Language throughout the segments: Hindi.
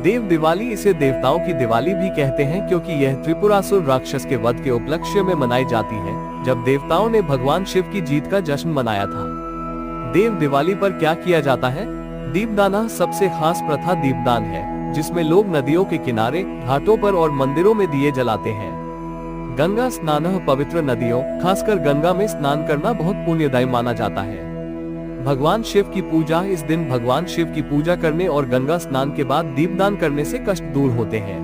देव दिवाली, इसे देवताओं की दिवाली भी कहते हैं क्योंकि यह त्रिपुरासुर राक्षस के वध के उपलक्ष्य में मनाई जाती है, जब देवताओं ने भगवान शिव की जीत का जश्न मनाया था। देव दिवाली पर क्या किया जाता है? दीपदान सबसे खास प्रथा दीपदान है, जिसमें लोग नदियों के किनारे, घाटों पर और मंदिरों में दिए जलाते हैं। गंगा स्नान, पवित्र नदियों, खासकर गंगा में स्नान करना बहुत पुण्यदायी माना जाता है। भगवान शिव की पूजा, इस दिन भगवान शिव की पूजा करने और गंगा स्नान के बाद दीपदान करने से कष्ट दूर होते हैं।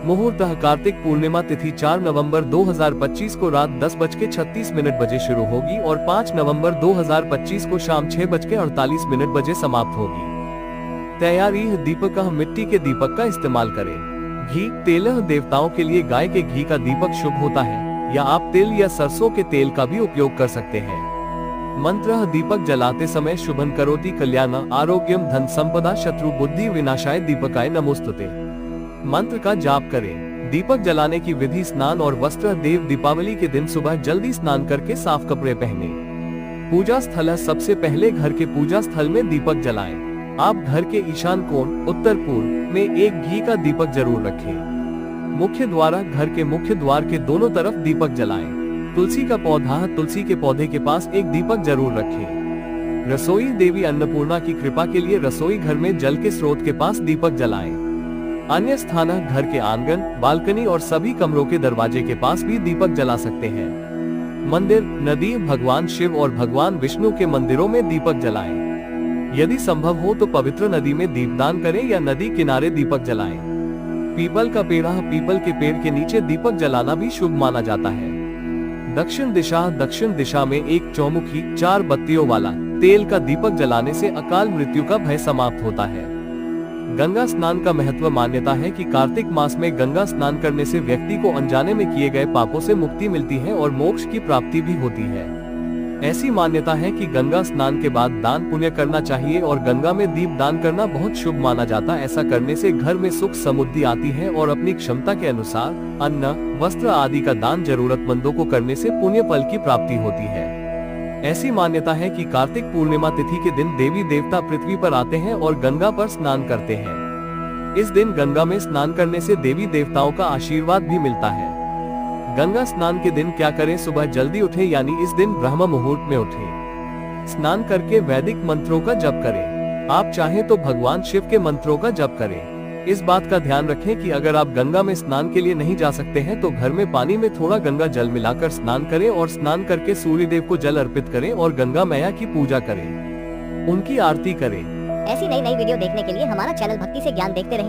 मुहूर्त, कार्तिक पूर्णिमा तिथि 4 नवंबर 2025 को रात 10:36 बजे शुरू होगी और 5 नवंबर 2025 को शाम 6:48 बजे समाप्त होगी। तैयारी, दीपक, मिट्टी के दीपक का इस्तेमाल करें। घी, तेल, देवताओं के लिए गाय के घी का दीपक शुभ होता है, या आप तेल या सरसों के तेल का भी उपयोग कर सकते हैं। मंत्र, दीपक जलाते समय शुभं करोति कल्याण आरोग्यम धन संपदा शत्रु बुद्धि विनाशाय दीपकाय नमोस्तुते मंत्र का जाप करें। दीपक जलाने की विधि, स्नान और वस्त्र, देव दीपावली के दिन सुबह जल्दी स्नान करके साफ कपड़े पहने। पूजा स्थल, सबसे पहले घर के पूजा स्थल में दीपक जलाएं। आप घर के ईशान कोण, उत्तर पूर्व में एक घी का दीपक जरूर रखें। मुख्य द्वार, घर के मुख्य द्वार के दोनों तरफ दीपक जलाएं। तुलसी का पौधा, तुलसी के पौधे के पास एक दीपक जरूर रखें। रसोई, देवी अन्नपूर्णा की कृपा के लिए रसोई घर में जल के स्रोत के पास दीपक जलाएं। अन्य स्थान, घर के आंगन, बालकनी और सभी कमरों के दरवाजे के पास भी दीपक जला सकते हैं। मंदिर, नदी, भगवान शिव और भगवान विष्णु के मंदिरों में दीपक जलाएं। यदि संभव हो तो पवित्र नदी में दीपदान करें या नदी किनारे दीपक जलाएं। पीपल का पेड़, पीपल के पेड़ के नीचे दीपक जलाना भी शुभ माना जाता है। दक्षिण दिशा में एक चौमुखी 4 बत्तियों वाला तेल का दीपक जलाने से अकाल मृत्यु का भय समाप्त होता है। गंगा स्नान का महत्व, मान्यता है कि कार्तिक मास में गंगा स्नान करने से व्यक्ति को अनजाने में किए गए पापों से मुक्ति मिलती है और मोक्ष की प्राप्ति भी होती है। ऐसी मान्यता है कि गंगा स्नान के बाद दान पुण्य करना चाहिए और गंगा में दीप दान करना बहुत शुभ माना जाता है। ऐसा करने से घर में सुख समृद्धि आती है और अपनी क्षमता के अनुसार अन्न, वस्त्र आदि का दान जरूरतमंदों को करने से पुण्य फल की प्राप्ति होती है। ऐसी मान्यता है कि कार्तिक पूर्णिमा तिथि के दिन देवी देवता पृथ्वी पर आते हैं और गंगा पर स्नान करते हैं। इस दिन गंगा में स्नान करने से देवी देवताओं का आशीर्वाद भी मिलता है। गंगा स्नान के दिन क्या करें? सुबह जल्दी उठें, यानी इस दिन ब्रह्म मुहूर्त में उठें। स्नान करके वैदिक मंत्रों का जप करें। आप चाहें तो भगवान शिव के मंत्रों का जप करें। इस बात का ध्यान रखें कि अगर आप गंगा में स्नान के लिए नहीं जा सकते हैं तो घर में पानी में थोड़ा गंगा जल मिलाकर स्नान करें और स्नान करके सूर्य देव को जल अर्पित करें और गंगा मैया की पूजा करें, उनकी आरती करें। ऐसी नई वीडियो देखने के लिए हमारा चैनल भक्ति से ज्ञान देखते रहें।